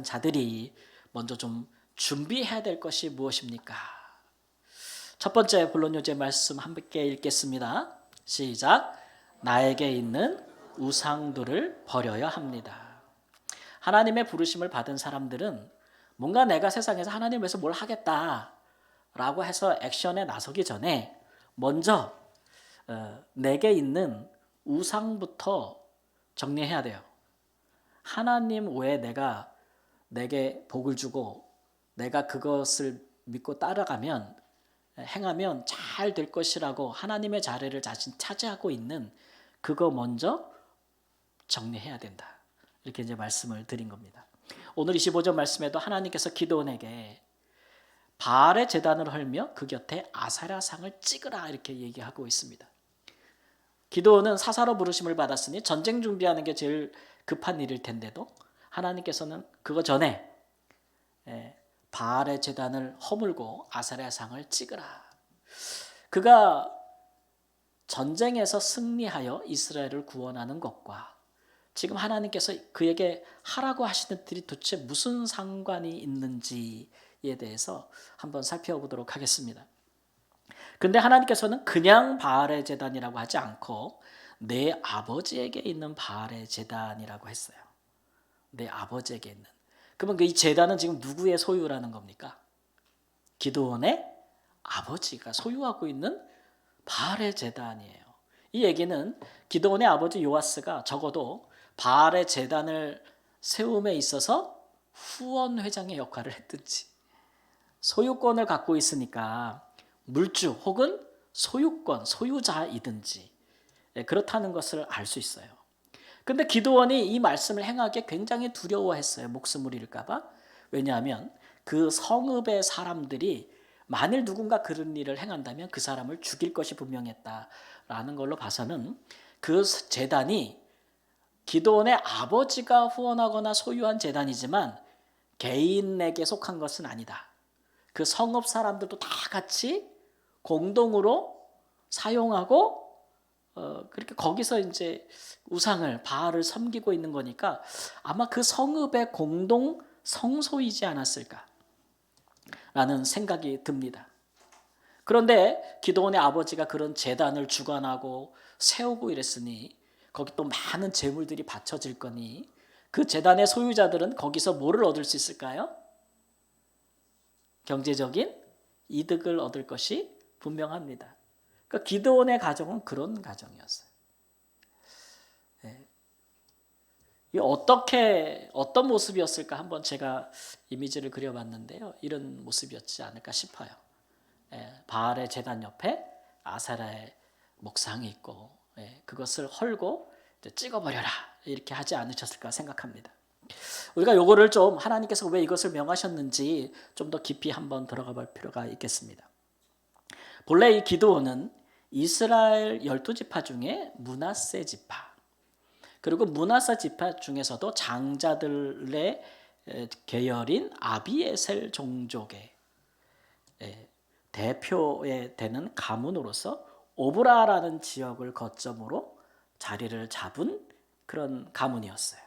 자들이 먼저 좀 준비해야 될 것이 무엇입니까? 첫 번째 본론 요제 말씀 함께 읽겠습니다. 시작. 나에게 있는 우상들을 버려야 합니다. 하나님의 부르심을 받은 사람들은 뭔가 내가 세상에서 하나님 위해서 뭘 하겠다라고 해서 액션에 나서기 전에 먼저 내게 있는 우상부터 정리해야 돼요. 하나님 외에 내게 복을 주고 내가 그것을 믿고 따라가면 행하면 잘 될 것이라고 하나님의 자리를 자신 차지하고 있는 그거 먼저 정리해야 된다. 이렇게 이제 말씀을 드린 겁니다. 오늘 25절 말씀에도 하나님께서 기드온에게 바알의 제단을 헐며 그 곁에 아세라상을 찍으라 이렇게 얘기하고 있습니다. 기드온은 사사로 부르심을 받았으니 전쟁 준비하는 게 제일 급한 일일 텐데도 하나님께서는 그거 전에 바알의 제단을 허물고 아세라상을 찍으라. 그가 전쟁에서 승리하여 이스라엘을 구원하는 것과 지금 하나님께서 그에게 하라고 하시는 들이 도대체 무슨 상관이 있는지에 대해서 한번 살펴보도록 하겠습니다. 근데 하나님께서는 그냥 바알의 제단이라고 하지 않고 내 아버지에게 있는 바알의 제단이라고 했어요. 내 아버지에게 있는. 그러면 이 제단은 지금 누구의 소유라는 겁니까? 기드온의 아버지가 소유하고 있는 바알의 제단이에요. 이 얘기는 기드온의 아버지 요아스가 적어도 바알의 제단을 세움에 있어서 후원회장의 역할을 했든지 소유권을 갖고 있으니까 물주 혹은 소유권, 소유자이든지 그렇다는 것을 알 수 있어요. 근데 기드온이 이 말씀을 행하기에 굉장히 두려워했어요. 목숨을 잃을까 봐. 왜냐하면 그 성읍의 사람들이 만일 누군가 그런 일을 행한다면 그 사람을 죽일 것이 분명했다라는 걸로 봐서는 그 제단이 기드온의 아버지가 후원하거나 소유한 제단이지만 개인에게 속한 것은 아니다. 그 성읍 사람들도 다 같이 공동으로 사용하고 그렇게 거기서 이제 우상을 바알을 섬기고 있는 거니까 아마 그 성읍의 공동 성소이지 않았을까라는 생각이 듭니다. 그런데 기드온의 아버지가 그런 제단을 주관하고 세우고 이랬으니 거기 또 많은 재물들이 바쳐질 거니 그 제단의 소유자들은 거기서 뭐를 얻을 수 있을까요? 경제적인 이득을 얻을 것이 분명합니다. 그러니까 기드온의 가정은 그런 가정이었어요. 이 어떤 모습이었을까 한번 제가 이미지를 그려봤는데요. 이런 모습이었지 않을까 싶어요. 바알의 제단 옆에 아세라의 목상이 있고 그것을 헐고 찍어버려라 이렇게 하지 않으셨을까 생각합니다. 우리가 요거를 좀 하나님께서 왜 이것을 명하셨는지 좀 더 깊이 한번 들어가 볼 필요가 있겠습니다. 본래 이 기드온은 이스라엘 12지파 중에 므낫세 지파 그리고 므낫세 지파 중에서도 장자들의 계열인 아비에셀 종족의 대표에 되는 가문으로서 오브라라는 지역을 거점으로 자리를 잡은 그런 가문이었어요.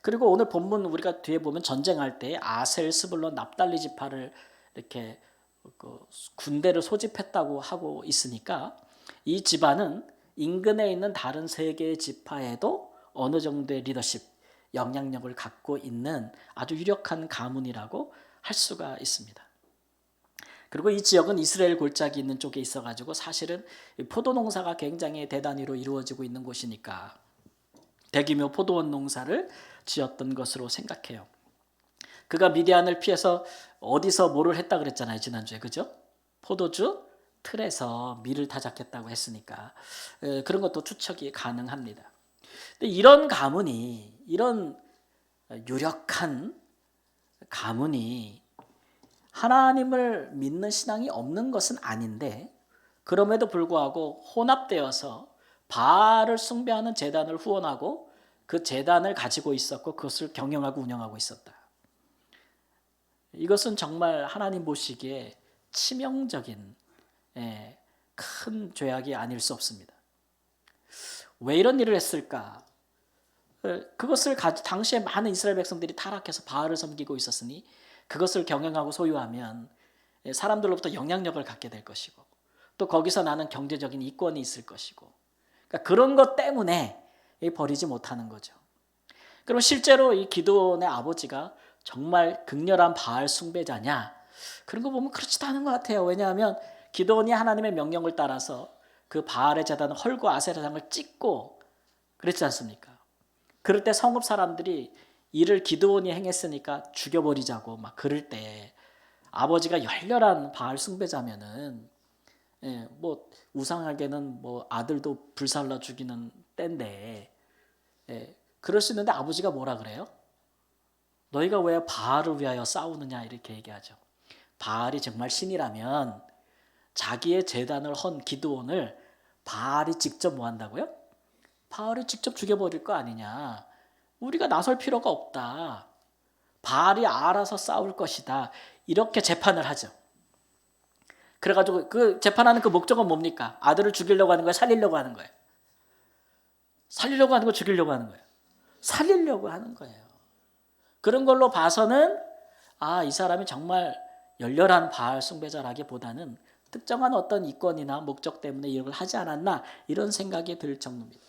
그리고 오늘 본문 우리가 뒤에 보면 전쟁할 때 아셀, 스불론, 납달리 지파를 이렇게 군대를 소집했다고 하고 있으니까 이 집안은 인근에 있는 다른 세 개의 지파에도 어느 정도의 리더십, 영향력을 갖고 있는 아주 유력한 가문이라고 할 수가 있습니다. 그리고 이 지역은 이스라엘 골짜기 있는 쪽에 있어가지고 사실은 포도 농사가 굉장히 대단위로 이루어지고 있는 곳이니까 대규모 포도원 농사를 지었던 것으로 생각해요. 그가 미디안을 피해서 어디서 뭐를 했다 그랬잖아요. 지난주에. 그죠? 포도주 틀에서 밀을 타작했다고 했으니까 그런 것도 추측이 가능합니다. 근데 이런 가문이 이런 유력한 가문이 하나님을 믿는 신앙이 없는 것은 아닌데 그럼에도 불구하고 혼합되어서 바알을 숭배하는 제단을 후원하고 그 제단을 가지고 있었고 그것을 경영하고 운영하고 있었다. 이것은 정말 하나님 보시기에 치명적인 큰 죄악이 아닐 수 없습니다. 왜 이런 일을 했을까? 그것을 당시에 많은 이스라엘 백성들이 타락해서 바알을 섬기고 있었으니 그것을 경영하고 소유하면 사람들로부터 영향력을 갖게 될 것이고 또 거기서 나는 경제적인 이권이 있을 것이고 그러니까 그런 것 때문에 버리지 못하는 거죠. 그럼 실제로 이 기드온의 아버지가 정말 극렬한 바알 숭배자냐? 그런 거 보면 그렇지도 않은 것 같아요. 왜냐하면 기드온이 하나님의 명령을 따라서 그 바알의 제단을 헐고 아세라상을 찍고 그랬지 않습니까? 그럴 때 성읍 사람들이 이를 기드온이 행했으니까 죽여버리자고 막 그럴 때 아버지가 열렬한 바알 숭배자면은 뭐 우상에게는 뭐 아들도 불살라 죽이는 때인데 그럴 수 있는데 아버지가 뭐라 그래요? 너희가 왜 바알을 위하여 싸우느냐 이렇게 얘기하죠. 바알이 정말 신이라면 자기의 제단을 헌 기드온을 바알이 직접 뭐 한다고요? 바알이 직접 죽여버릴 거 아니냐. 우리가 나설 필요가 없다. 바알이 알아서 싸울 것이다. 이렇게 재판을 하죠. 그래가지고 그 재판하는 그 목적은 뭡니까? 아들을 죽이려고 하는 거예요? 살리려고 하는 거예요? 살리려고 하는 거 죽이려고 하는 거예요? 살리려고 하는 거예요. 그런 걸로 봐서는 이 사람이 정말 열렬한 바알 숭배자라기보다는 특정한 어떤 이권이나 목적 때문에 이걸 하지 않았나 이런 생각이 들 정도입니다.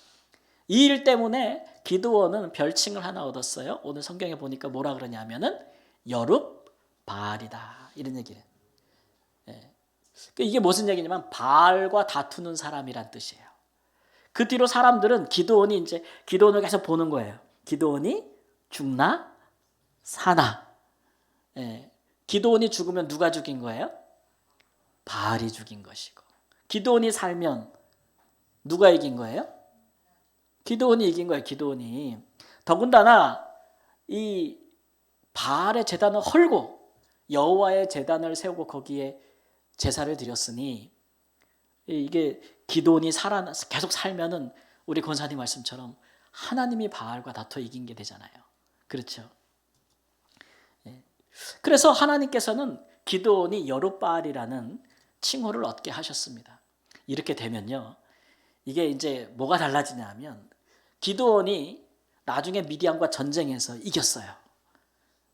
이 일 때문에 기드온은 별칭을 하나 얻었어요. 오늘 성경에 보니까 뭐라 그러냐면은 여룹바알이다 이런 얘기를 해요. 이게 무슨 얘기냐면 바알과 다투는 사람이란 뜻이에요. 그 뒤로 사람들은 기드온이 이제 기드온을 계속 보는 거예요. 기드온이 죽나 사나. 기드온이 죽으면 누가 죽인 거예요? 바알이 죽인 것이고 기드온이 살면 누가 이긴 거예요? 기드온이 이긴 거예요. 기드온이. 더군다나 이 바알의 제단을 헐고 여호와의 제단을 세우고 거기에 제사를 드렸으니 이게 기드온이 계속 살면은 우리 권사님 말씀처럼 하나님이 바알과 다투어 이긴 게 되잖아요. 그렇죠? 그래서 하나님께서는 기드온이 여룹바알이라는 칭호를 얻게 하셨습니다. 이렇게 되면요. 이게 이제 뭐가 달라지냐면 기드온이 나중에 미디안과 전쟁에서 이겼어요.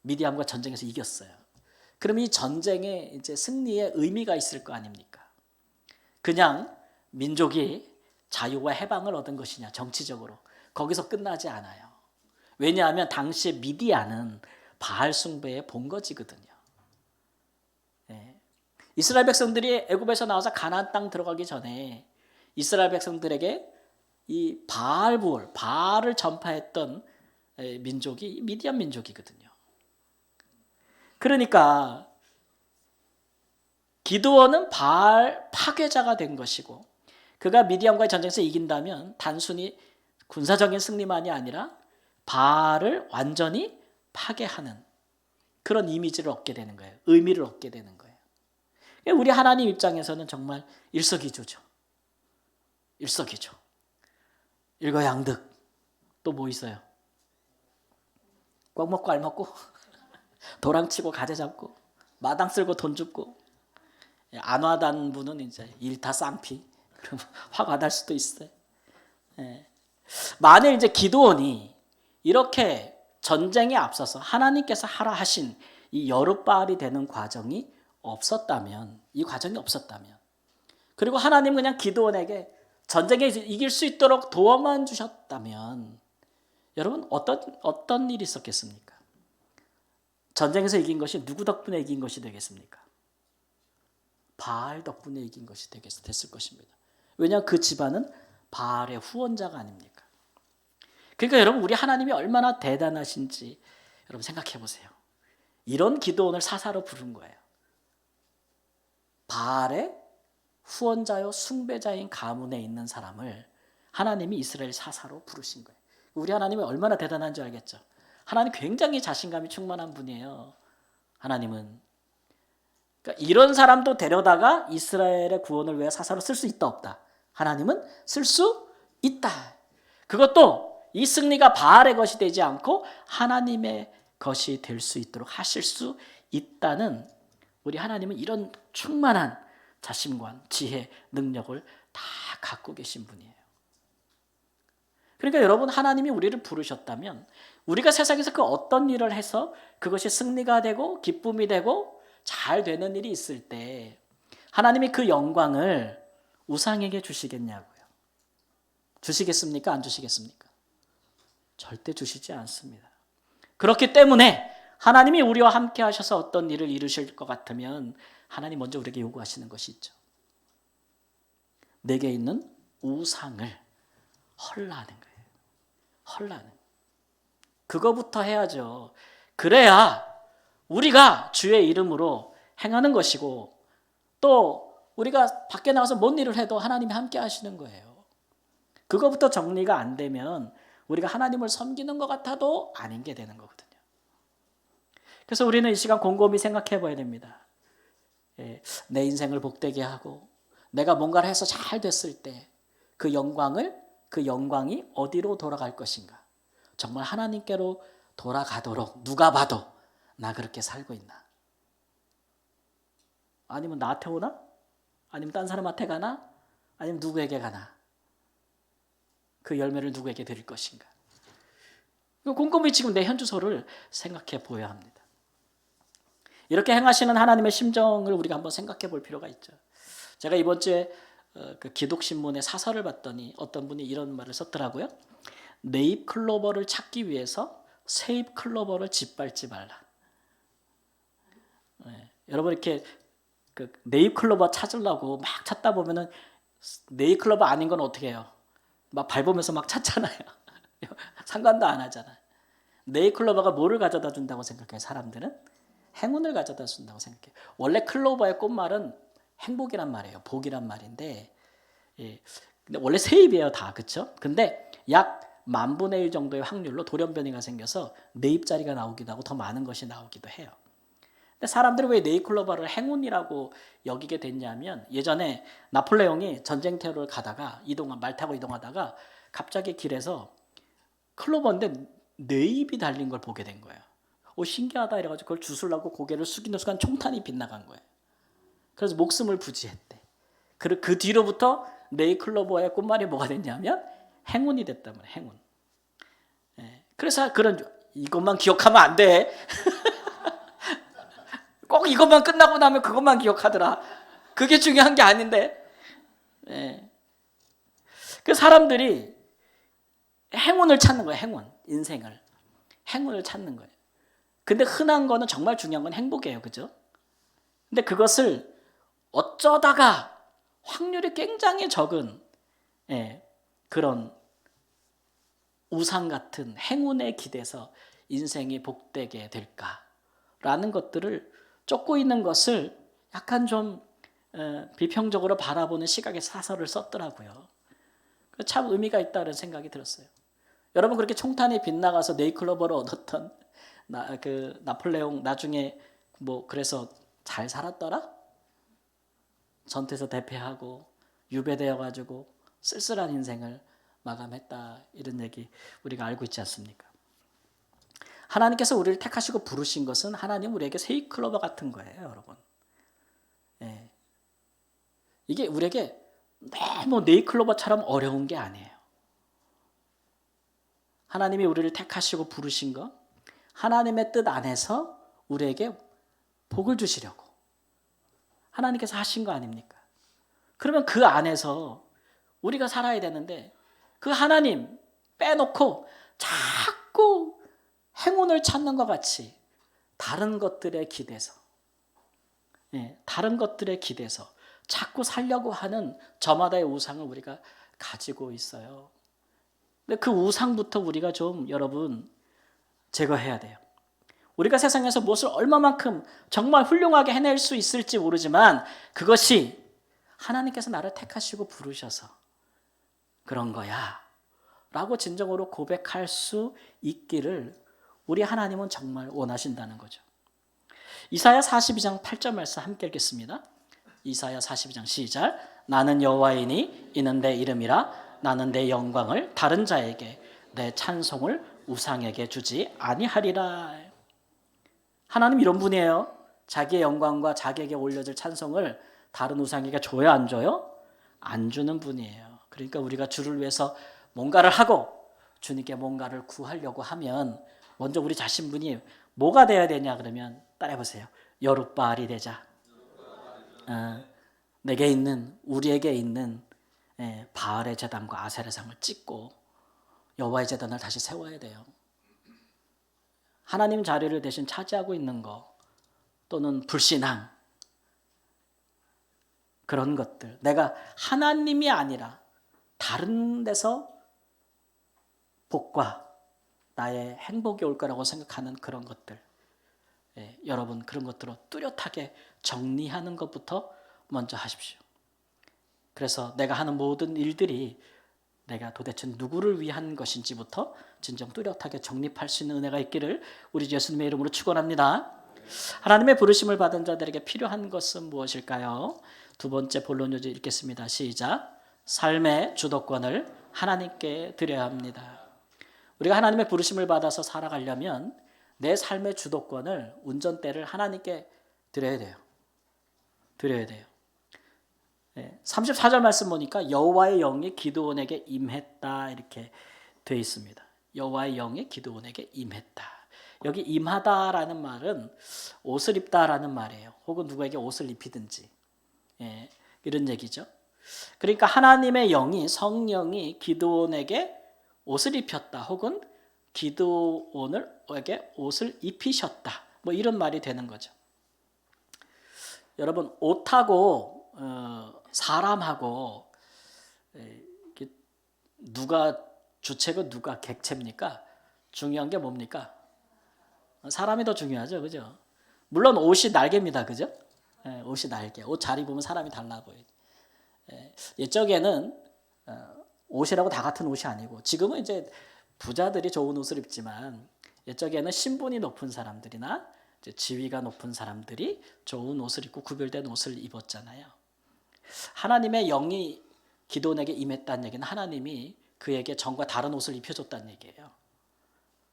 미디안과 전쟁에서 이겼어요. 그럼 이 전쟁에 이제 승리의 의미가 있을 거 아닙니까? 그냥 민족이 자유와 해방을 얻은 것이냐 정치적으로 거기서 끝나지 않아요. 왜냐하면 당시에 미디안은 바알 숭배의 본거지거든요. 이스라엘 백성들이 애굽에서 나와서 가나안 땅 들어가기 전에 이스라엘 백성들에게 이 바알을 전파했던 민족이 미디안 민족이거든요. 그러니까 기드온은 바알 파괴자가 된 것이고 그가 미디안과의 전쟁에서 이긴다면 단순히 군사적인 승리만이 아니라 바알을 완전히 파괴하는 그런 이미지를 얻게 되는 거예요. 의미를 얻게 되는 거예요. 우리 하나님 입장에서는 정말 일석이조죠. 일석이조. 일거양득. 또 뭐 있어요? 꽉 먹고 알 먹고 도랑치고 가재 잡고 마당 쓸고 돈 줍고 안 와단 분은 이제 일타 쌍피 그럼 화가 날 수도 있어요. 만일 이제 기드온이 이렇게 전쟁에 앞서서 하나님께서 하라 하신 이 여룹바알이 되는 과정이 없었다면 그리고 하나님 그냥 기드온에게 전쟁에 이길 수 있도록 도움만 주셨다면 여러분 어떤 일이 있었겠습니까? 전쟁에서 이긴 것이 누구 덕분에 이긴 것이 되겠습니까? 바알 덕분에 이긴 것이 됐을 것입니다. 왜냐하면 그 집안은 바알의 후원자가 아닙니까? 그러니까 여러분 우리 하나님이 얼마나 대단하신지 여러분 생각해 보세요. 이런 기드온을 사사로 부른 거예요. 바알의 후원자요 숭배자인 가문에 있는 사람을 하나님이 이스라엘 사사로 부르신 거예요. 우리 하나님이 얼마나 대단한 줄 알겠죠? 하나님 굉장히 자신감이 충만한 분이에요. 하나님은. 그러니까 이런 사람도 데려다가 이스라엘의 구원을 위해 사사로 쓸 수 있다 없다? 하나님은 쓸 수 있다. 그것도 이 승리가 바알의 것이 되지 않고 하나님의 것이 될 수 있도록 하실 수 있다는 우리 하나님은 이런 충만한 자신과 지혜, 능력을 다 갖고 계신 분이에요. 그러니까 여러분, 하나님이 우리를 부르셨다면 우리가 세상에서 그 어떤 일을 해서 그것이 승리가 되고 기쁨이 되고 잘 되는 일이 있을 때 하나님이 그 영광을 우상에게 주시겠냐고요. 주시겠습니까? 안 주시겠습니까? 절대 주시지 않습니다. 그렇기 때문에 하나님이 우리와 함께 하셔서 어떤 일을 이루실 것 같으면 하나님 먼저 우리에게 요구하시는 것이 있죠. 내게 있는 우상을 헐라하는 거예요. 헐라하는. 그거부터 해야죠. 그래야 우리가 주의 이름으로 행하는 것이고 또 우리가 밖에 나가서 뭔 일을 해도 하나님이 함께 하시는 거예요. 그거부터 정리가 안 되면 우리가 하나님을 섬기는 것 같아도 아닌 게 되는 거거든요. 그래서 우리는 이 시간 곰곰이 생각해 봐야 됩니다. 내 인생을 복되게 하고 내가 뭔가를 해서 잘 됐을 때 그 영광이 어디로 돌아갈 것인가? 정말 하나님께로 돌아가도록 누가 봐도 나 그렇게 살고 있나? 아니면 나한테 오나? 아니면 딴 사람한테 가나? 아니면 누구에게 가나? 그 열매를 누구에게 드릴 것인가? 곰곰이 지금 내 현주소를 생각해 보여야 합니다. 이렇게 행하시는 하나님의 심정을 우리가 한번 생각해 볼 필요가 있죠. 제가 이번 주에 그 기독신문의 사설을 봤더니 어떤 분이 이런 말을 썼더라고요. 네잎 클로버를 찾기 위해서 새잎 클로버를 짓밟지 말라. 여러분, 이렇게 그 네잎 클로버 찾으려고 막 찾다 보면은 네잎 클로버 아닌 건 어떻게 해요? 막 밟으면서 막 찾잖아요. 상관도 안 하잖아요. 네잎 클로버가 뭐를 가져다 준다고 생각해요? 사람들은 행운을 가져다 준다고 생각해요. 원래 클로버의 꽃말은 행복이란 말이에요. 복이란 말인데, 근데 원래 새잎이에요, 다. 그렇죠? 근데 약 10,000분의 1 정도의 확률로 돌연변이가 생겨서 네잎자리가 나오기도 하고 더 많은 것이 나오기도 해요. 근데 사람들이 왜 네잎 클로버를 행운이라고 여기게 됐냐면, 예전에 나폴레옹이 전쟁터를 가다가 말 타고 이동하다가 갑자기 길에서 클로버인데 네잎이 달린 걸 보게 된 거예요. 신기하다 이래가지고 그걸 주우려고 고개를 숙이는 순간 총탄이 빗나간 거예요. 그래서 목숨을 부지했대. 그 뒤로부터 네잎 클로버의 꽃말이 뭐가 됐냐면 행운이 됐단 말이에요. 행운. 그래서 이것만 기억하면 안 돼. 꼭 이것만 끝나고 나면 그것만 기억하더라. 그게 중요한 게 아닌데. 그 사람들이 행운을 찾는 거예요. 행운을 찾는 거예요. 근데 흔한 거는 정말 중요한 건 행복이에요. 그죠? 근데 그것을 어쩌다가 확률이 굉장히 적은 그런 우상 같은 행운에 기대서 인생이 복되게 될까라는 것들을 쫓고 있는 것을 약간 좀 비평적으로 바라보는 시각의 사설을 썼더라고요. 참 의미가 있다는 생각이 들었어요. 여러분, 그렇게 총탄이 빗나가서 네잎클로버를 얻었던 나폴레옹 나중에 그래서 잘 살았더라? 전투에서 대패하고 유배되어 가지고 쓸쓸한 인생을 마감했다, 이런 얘기 우리가 알고 있지 않습니까? 하나님께서 우리를 택하시고 부르신 것은 하나님 우리에게 새잎 클로버 같은 거예요, 여러분. 이게 우리에게 너무 네잎 클로버처럼 어려운 게 아니에요. 하나님이 우리를 택하시고 부르신 것, 하나님의 뜻 안에서 우리에게 복을 주시려고 하나님께서 하신 거 아닙니까? 그러면 그 안에서 우리가 살아야 되는데 그 하나님 빼놓고 자꾸 행운을 찾는 것 같이 다른 것들에 기대서 자꾸 살려고 하는 저마다의 우상을 우리가 가지고 있어요. 근데 그 우상부터 우리가 좀 여러분 제거해야 돼요. 우리가 세상에서 무엇을 얼마만큼 정말 훌륭하게 해낼 수 있을지 모르지만 그것이 하나님께서 나를 택하시고 부르셔서 그런 거야 라고 진정으로 고백할 수 있기를 우리 하나님은 정말 원하신다는 거죠. 이사야 42장 8절 말씀 함께 읽겠습니다. 이사야 42장 시작. 나는 여호와이니 이는 내 이름이라. 나는 내 영광을 다른 자에게 내 찬송을 우상에게 주지 아니하리라. 하나님 이런 분이에요. 자기의 영광과 자기에게 올려질 찬송을 다른 우상에게 줘요, 안 줘요? 안 주는 분이에요. 그러니까 우리가 주를 위해서 뭔가를 하고 주님께 뭔가를 구하려고 하면 먼저 우리 자신분이 뭐가 돼야 되냐 그러면 따라해보세요. 여룻바알이 되자. 내게 있는, 우리에게 있는 바알의 제단과 아세라의 상을 찢고 여호와의 제단을 다시 세워야 돼요. 하나님 자리를 대신 차지하고 있는 거 또는 불신앙, 그런 것들, 내가 하나님이 아니라 다른 데서 복과 나의 행복이 올 거라고 생각하는 그런 것들, 여러분 그런 것들로 뚜렷하게 정리하는 것부터 먼저 하십시오. 그래서 내가 하는 모든 일들이 내가 도대체 누구를 위한 것인지부터 진정 뚜렷하게 정립할 수 있는 은혜가 있기를 우리 예수님의 이름으로 축원합니다. 하나님의 부르심을 받은 자들에게 필요한 것은 무엇일까요? 두 번째 본론 요지 읽겠습니다. 시작. 삶의 주도권을 하나님께 드려야 합니다. 우리가 하나님의 부르심을 받아서 살아가려면 내 삶의 주도권을, 운전대를 하나님께 드려야 돼요. 드려야 돼요. 34절 말씀 보니까 여호와의 영이 기드온에게 임했다 이렇게 되어 있습니다. 여호와의 영이 기드온에게 임했다. 여기 임하다라는 말은 옷을 입다라는 말이에요. 혹은 누구에게 옷을 입히든지 이런 얘기죠. 그러니까 하나님의 영이, 성령이 기드온에게 옷을 입혔다 혹은 기드온에게 옷을 입히셨다 뭐 이런 말이 되는 거죠. 여러분 옷하고 사람하고 누가 주체고 누가 객체입니까? 중요한 게 뭡니까? 사람이 더 중요하죠, 그죠? 물론 옷이 날개입니다, 그죠? 옷이 날개. 옷 잘 입으면 사람이 달라 보여요. 옛적에는 옷이라고 다 같은 옷이 아니고, 지금은 이제 부자들이 좋은 옷을 입지만 옛적에는 신분이 높은 사람들이나 이제 지위가 높은 사람들이 좋은 옷을 입고 구별된 옷을 입었잖아요. 하나님의 영이 기드온에게 임했다는 얘기는 하나님이 그에게 전과 다른 옷을 입혀줬다는 얘기예요.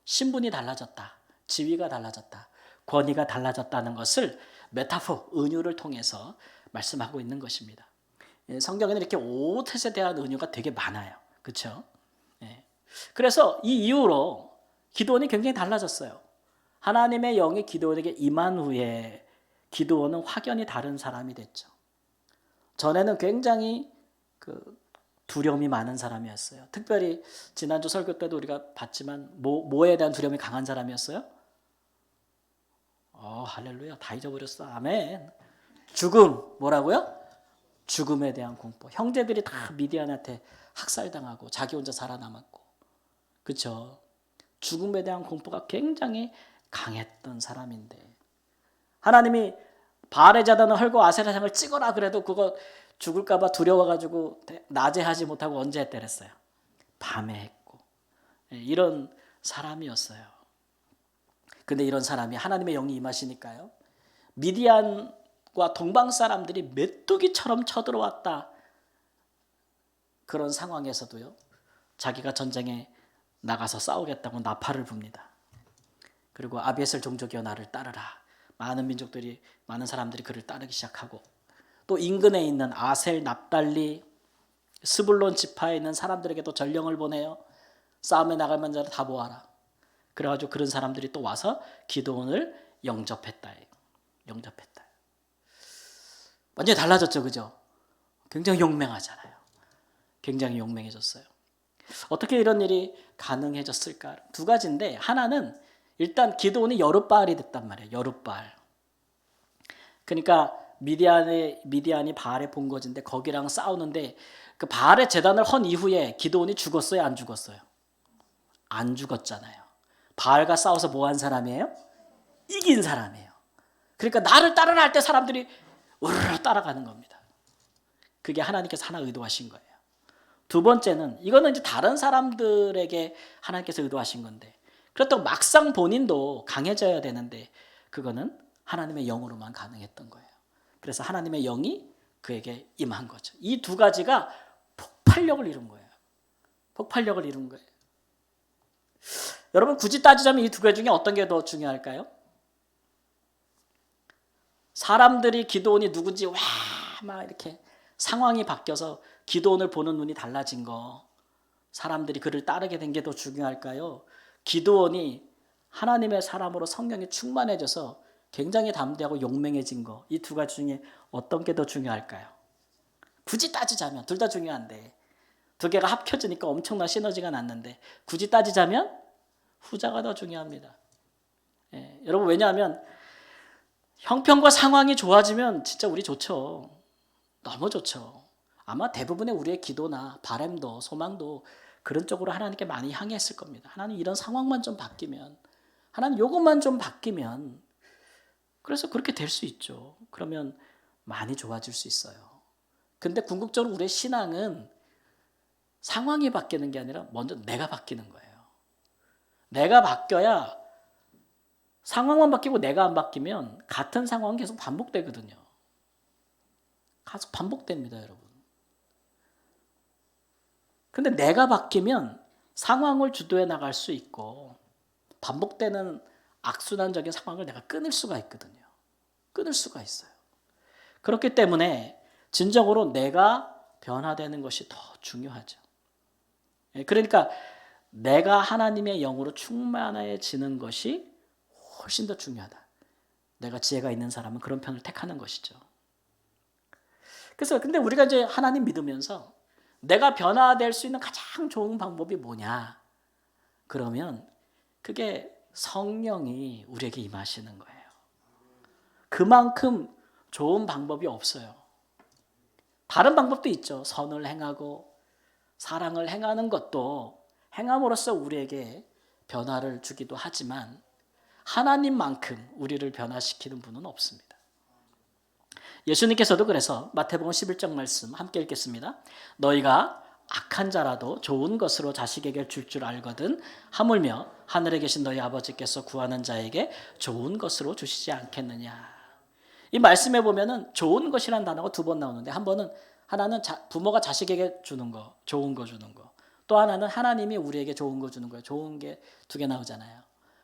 신분이 달라졌다, 지위가 달라졌다, 권위가 달라졌다는 것을 메타포, 은유를 통해서 말씀하고 있는 것입니다. 성경에는 이렇게 옷에 대한 은유가 되게 많아요. 그렇죠? 그래서 이 이후로 기드온이 굉장히 달라졌어요. 하나님의 영이 기드온에게 임한 후에 기드온은 확연히 다른 사람이 됐죠. 전에는 굉장히 두려움이 많은 사람이었어요. 특별히 지난주 설교 때도 우리가 봤지만 뭐에 대한 두려움이 강한 사람이었어요? 할렐루야, 다 잊어버렸어. 아멘. 죽음, 뭐라고요? 죽음에 대한 공포. 형제들이 다 미디안한테 학살당하고 자기 혼자 살아남았고, 그렇죠? 죽음에 대한 공포가 굉장히 강했던 사람인데 하나님이 바알의 제단을 헐고 아세라 상을 찍어라 그래도 그거 죽을까 봐 두려워가지고 낮에 하지 못하고 언제 했대 그랬어요? 밤에 했고. 이런 사람이었어요. 근데 이런 사람이 하나님의 영이 임하시니까요, 미디안과 동방 사람들이 메뚜기처럼 쳐들어왔다. 그런 상황에서도요, 자기가 전쟁에 나가서 싸우겠다고 나팔을 붑니다. 그리고 아비에셀 종족이여 나를 따르라. 많은 민족들이, 많은 사람들이 그를 따르기 시작하고, 또 인근에 있는 아셀, 납달리, 스불론 지파에 있는 사람들에게도 전령을 보내요. 싸움에 나갈 만자를 다 모아라. 그래가지고 그런 사람들이 또 와서 기드온을 영접했다. 영접했다. 완전히 달라졌죠, 그죠? 굉장히 용맹하잖아요. 굉장히 용맹해졌어요. 어떻게 이런 일이 가능해졌을까? 두 가지인데, 하나는 일단 기드온이 여룻바알이 됐단 말이에요. 여룻바알. 그러니까 미디안이 바알의 본거지인데 거기랑 싸우는데 그 바알의 제단을 헌 이후에 기드온이 죽었어요, 안 죽었어요? 안 죽었잖아요. 바알과 싸워서 뭐 한 사람이에요? 이긴 사람이에요. 그러니까 나를 따르라 할 때 사람들이 우르르 따라가는 겁니다. 그게 하나님께서 하나 의도하신 거예요. 두 번째는, 이거는 이제 다른 사람들에게 하나님께서 의도하신 건데, 그렇다고 막상 본인도 강해져야 되는데 그거는 하나님의 영으로만 가능했던 거예요. 그래서 하나님의 영이 그에게 임한 거죠. 이 두 가지가 폭발력을 이룬 거예요. 폭발력을 이룬 거예요. 여러분, 굳이 따지자면 이 두 가지 중에 어떤 게 더 중요할까요? 사람들이 기드온이 누군지 막 이렇게 상황이 바뀌어서 기드온을 보는 눈이 달라진 거, 사람들이 그를 따르게 된 게 더 중요할까요? 기드온이 하나님의 사람으로 성령이 충만해져서 굉장히 담대하고 용맹해진 거, 이 두 가지 중에 어떤 게 더 중요할까요? 굳이 따지자면 둘 다 중요한데 두 개가 합쳐지니까 엄청난 시너지가 났는데 굳이 따지자면 후자가 더 중요합니다. 예, 여러분 왜냐하면 형편과 상황이 좋아지면 진짜 우리 좋죠. 너무 좋죠. 아마 대부분의 우리의 기도나 바람도 소망도 그런 쪽으로 하나님께 많이 향했을 겁니다. 하나님 이런 상황만 좀 바뀌면, 하나님 요것만 좀 바뀌면, 그래서 그렇게 될 수 있죠. 그러면 많이 좋아질 수 있어요. 근데 궁극적으로 우리의 신앙은 상황이 바뀌는 게 아니라 먼저 내가 바뀌는 거예요. 내가 바뀌어야, 상황만 바뀌고 내가 안 바뀌면 같은 상황은 계속 반복되거든요. 계속 반복됩니다, 여러분. 근데 내가 바뀌면 상황을 주도해 나갈 수 있고 반복되는 악순환적인 상황을 내가 끊을 수가 있거든요. 끊을 수가 있어요. 그렇기 때문에 진정으로 내가 변화되는 것이 더 중요하죠. 그러니까 내가 하나님의 영으로 충만해지는 것이 훨씬 더 중요하다. 내가 지혜가 있는 사람은 그런 편을 택하는 것이죠. 그래서 근데 우리가 이제 하나님 믿으면서 내가 변화될 수 있는 가장 좋은 방법이 뭐냐? 그러면 그게 성령이 우리에게 임하시는 거예요. 그만큼 좋은 방법이 없어요. 다른 방법도 있죠. 선을 행하고 사랑을 행하는 것도 행함으로써 우리에게 변화를 주기도 하지만 하나님만큼 우리를 변화시키는 분은 없습니다. 예수님께서도 그래서 마태복음 11장 말씀 함께 읽겠습니다. 너희가 악한 자라도 좋은 것으로 자식에게 줄 줄 알거든 하물며 하늘에 계신 너희 아버지께서 구하는 자에게 좋은 것으로 주시지 않겠느냐. 이 말씀에 보면은 좋은 것이라는 단어가 두 번 나오는데 한 번은 하나는 부모가 자식에게 주는 거, 좋은 거 주는 거. 또 하나는 하나님이 우리에게 좋은 거 주는 거예요. 좋은 게 두 개 나오잖아요.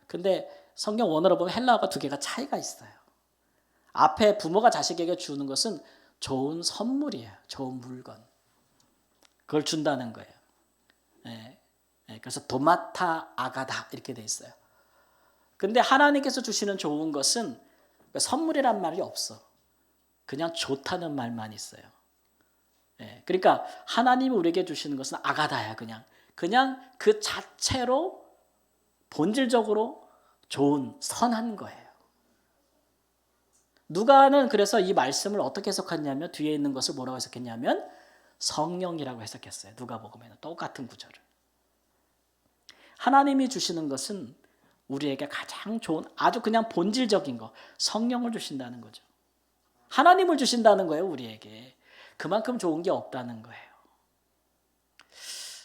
근데 성경 원어로 보면 헬라어가 두 개가 차이가 있어요. 앞에 부모가 자식에게 주는 것은 좋은 선물이에요. 좋은 물건. 그걸 준다는 거예요. 예, 예, 그래서 도마타 아가다 이렇게 돼 있어요. 근데 하나님께서 주시는 좋은 것은 선물이란 말이 없어. 그냥 좋다는 말만 있어요. 예, 그러니까 하나님이 우리에게 주시는 것은 아가다야. 그냥 그 자체로 본질적으로 좋은 선한 거예요. 누가는 그래서 이 말씀을 어떻게 해석했냐면 뒤에 있는 것을 뭐라고 해석했냐면 성령이라고 해석했어요. 누가복음에는 똑같은 구절을. 하나님이 주시는 것은 우리에게 가장 좋은 아주 그냥 본질적인 거 성령을 주신다는 거죠. 하나님을 주신다는 거예요. 우리에게. 그만큼 좋은 게 없다는 거예요.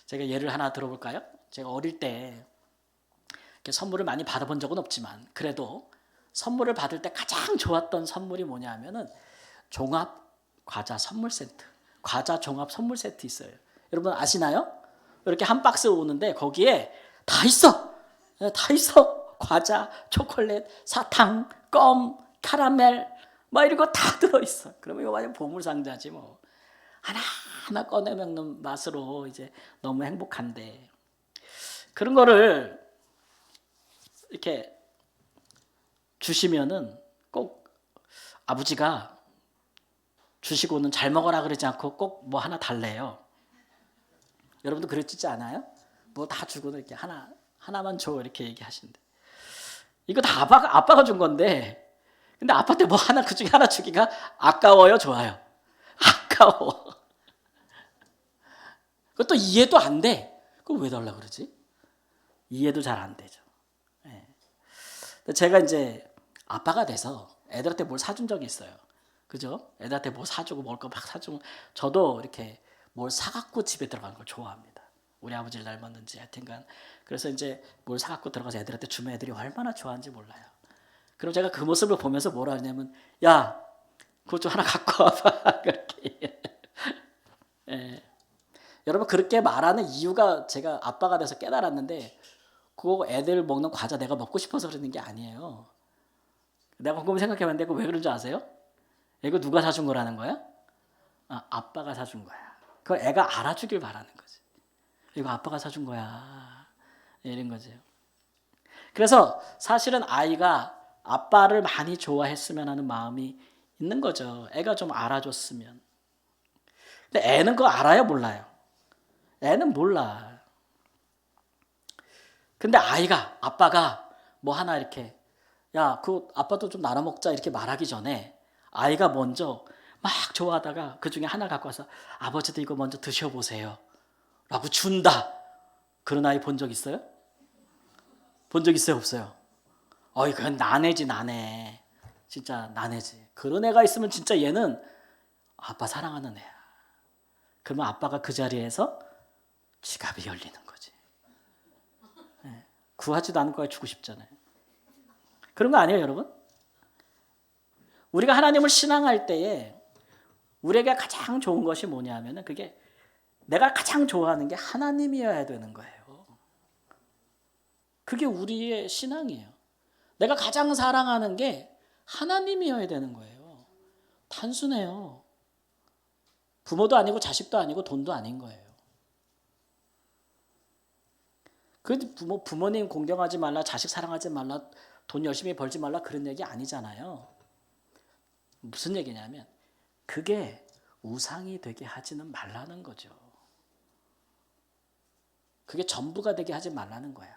제가 예를 하나 들어볼까요? 제가 어릴 때 선물을 많이 받아본 적은 없지만 그래도 선물을 받을 때 가장 좋았던 선물이 뭐냐 하면은 종합 과자 선물 세트. 과자 종합 선물 세트 있어요. 여러분 아시나요? 이렇게 한 박스 오는데 거기에 다 있어. 다 있어. 과자, 초콜릿, 사탕, 껌, 카라멜 막 이런 거 다 들어있어. 그러면 이거 완전 보물상자지 뭐. 하나하나 꺼내 먹는 맛으로 이제 너무 행복한데 그런 거를 이렇게 주시면은 꼭 아버지가 주시고는 잘 먹어라 그러지 않고 꼭 뭐 하나 달래요. 여러분도 그랬지 않아요? 뭐 다 주고는 이렇게 하나만 줘 이렇게 얘기하시는데 이거 다 아빠가 준 건데 근데 아빠한테 뭐 하나 그 중에 하나 주기가 아까워요, 좋아요? 아까워. 그것도 이해도 안 돼. 그럼 왜 달라 그러지? 이해도 잘 안 되죠. 네. 제가 이제 아빠가 돼서 애들한테 뭘 사준 적이 있어요. 그죠? 애들한테 뭐 사주고 먹을 거 막 사주고 저도 이렇게 뭘 사갖고 집에 들어가는 걸 좋아합니다. 우리 아버지를 닮았는지 하여튼간 그래서 이제 뭘 사갖고 들어가서 애들한테 주면 애들이 얼마나 좋아하는지 몰라요. 그럼 제가 그 모습을 보면서 뭐라 하냐면 야 그거 좀 하나 갖고 와봐 그렇게. 예. 여러분 그렇게 말하는 이유가 제가 아빠가 돼서 깨달았는데 그거 애들 먹는 과자 내가 먹고 싶어서 그러는 게 아니에요. 내가 곰곰이 생각해봤는데 그거 왜 그런 줄 아세요? 이거 누가 사준 거라는 거야? 아빠가 사준 거야. 그걸 애가 알아주길 바라는 거지. 이거 아빠가 사준 거야. 이런 거죠. 그래서 사실은 아이가 아빠를 많이 좋아했으면 하는 마음이 있는 거죠. 애가 좀 알아줬으면. 근데 애는 그거 알아요, 몰라요? 애는 몰라. 근데 아빠가 뭐 하나 이렇게, 야, 그 아빠도 좀 나눠 먹자 이렇게 말하기 전에 아이가 먼저 막 좋아하다가 그 중에 하나 갖고 와서 아버지도 이거 먼저 드셔보세요 라고 준다. 그런 아이 본 적 있어요? 본 적 있어요, 없어요? 어이, 그건 나네지, 나네. 진짜 나네지. 그런 애가 있으면 진짜 얘는 아빠 사랑하는 애야. 그러면 아빠가 그 자리에서 지갑이 열리는 거지. 네. 구하지도 않은 거야 주고 싶잖아요. 그런 거 아니에요, 여러분? 우리가 하나님을 신앙할 때에 우리에게 가장 좋은 것이 뭐냐면은 그게 내가 가장 좋아하는 게 하나님이어야 되는 거예요. 그게 우리의 신앙이에요. 내가 가장 사랑하는 게 하나님이어야 되는 거예요. 단순해요. 부모도 아니고 자식도 아니고 돈도 아닌 거예요. 그 부모님 공경하지 말라, 자식 사랑하지 말라, 돈 열심히 벌지 말라 그런 얘기 아니잖아요. 무슨 얘기냐면 그게 우상이 되게 하지는 말라는 거죠. 그게 전부가 되게 하지 말라는 거예요.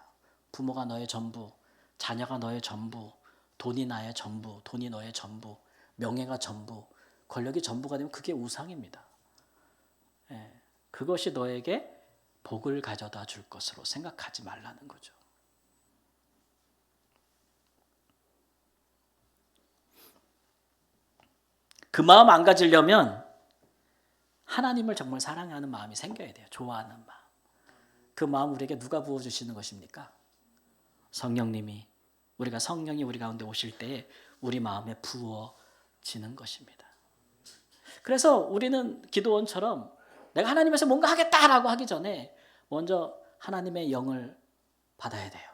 부모가 너의 전부, 자녀가 너의 전부, 돈이 나의 전부, 돈이 너의 전부, 명예가 전부, 권력이 전부가 되면 그게 우상입니다. 예, 그것이 너에게 복을 가져다 줄 것으로 생각하지 말라는 거죠. 그 마음 안 가지려면 하나님을 정말 사랑하는 마음이 생겨야 돼요. 좋아하는 마음. 그 마음 우리에게 누가 부어주시는 것입니까? 성령님이, 우리가 성령이 우리 가운데 오실 때에 우리 마음에 부어지는 것입니다. 그래서 우리는 기도원처럼 내가 하나님에서 뭔가 하겠다라고 하기 전에 먼저 하나님의 영을 받아야 돼요.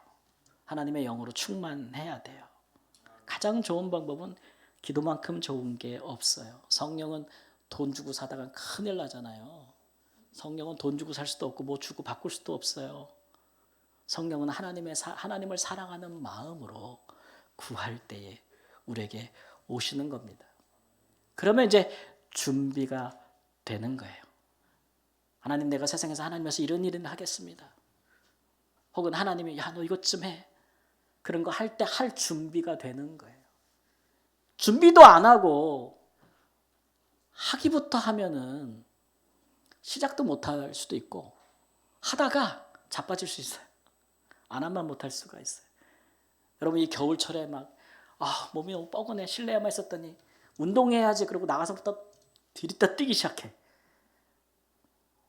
하나님의 영으로 충만해야 돼요. 가장 좋은 방법은 기도만큼 좋은 게 없어요. 성령은 돈 주고 사다가 큰일 나잖아요. 성령은 돈 주고 살 수도 없고 뭐 주고 바꿀 수도 없어요. 성령은 하나님을 사랑하는 마음으로 구할 때에 우리에게 오시는 겁니다. 그러면 이제 준비가 되는 거예요. 하나님, 내가 세상에서 하나님에서 이런 일은 하겠습니다. 혹은 하나님이 야, 너 이것 좀 해. 그런 거 할 때 할 준비가 되는 거예요. 준비도 안 하고 하기부터 하면은 시작도 못 할 수도 있고 하다가 자빠질 수 있어요. 안 하면 못 할 수가 있어요. 여러분, 이 겨울철에 막 몸이 너무 뻐근해 실내에만 있었더니 운동해야지 그러고 나가서부터 들이다 뛰기 시작해.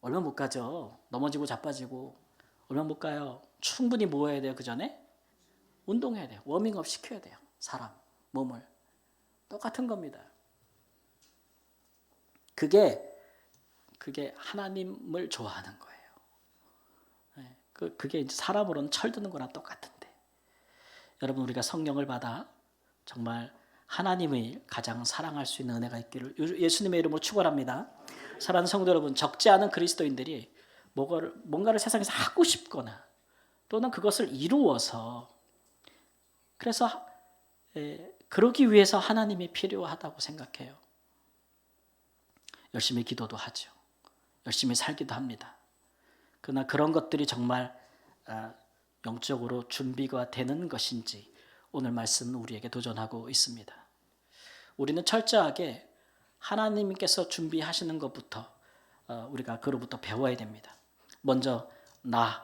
얼마 못 가죠. 넘어지고 자빠지고 얼마 못 가요. 충분히 뭐 해야 돼요? 그 전에 운동해야 돼요. 워밍업 시켜야 돼요. 사람, 몸을. 똑같은 겁니다. 그게 하나님을 좋아하는 거예요. 그게 이제 사람으로는 철드는 거랑 똑같은데, 여러분, 우리가 성령을 받아 정말 하나님을 가장 사랑할 수 있는 은혜가 있기를 예수님의 이름으로 축원합니다. 사랑하는 성도 여러분, 적지 않은 그리스도인들이 뭔가를 세상에서 하고 싶거나 또는 그것을 이루어서, 그래서 그러기 위해서 하나님이 필요하다고 생각해요. 열심히 기도도 하죠. 열심히 살기도 합니다. 그러나 그런 것들이 정말 영적으로 준비가 되는 것인지 오늘 말씀은 우리에게 도전하고 있습니다. 우리는 철저하게 하나님께서 준비하시는 것부터 우리가 그로부터 배워야 됩니다. 먼저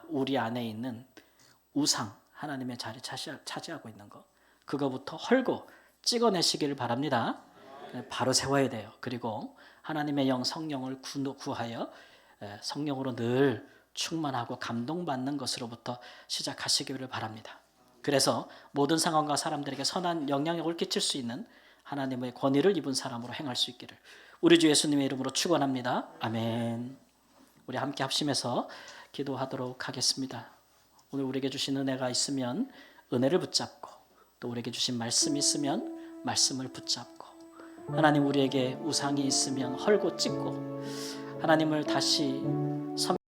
우리 안에 있는 우상, 하나님의 자리 차지하고 있는 것, 그거부터 헐고 찍어내시기를 바랍니다. 바로 세워야 돼요. 그리고 하나님의 영 성령을 구하여 성령으로 늘 충만하고 감동받는 것으로부터 시작하시기를 바랍니다. 그래서 모든 상황과 사람들에게 선한 영향력을 끼칠 수 있는 하나님의 권위를 입은 사람으로 행할 수 있기를 우리 주 예수님의 이름으로 축원합니다. 아멘. 우리 함께 합심해서 기도하도록 하겠습니다. 오늘 우리에게 주신 은혜가 있으면 은혜를 붙잡고, 또 우리에게 주신 말씀이 있으면 말씀을 붙잡고, 하나님, 우리에게 우상이 있으면 헐고 찢고 하나님을 다시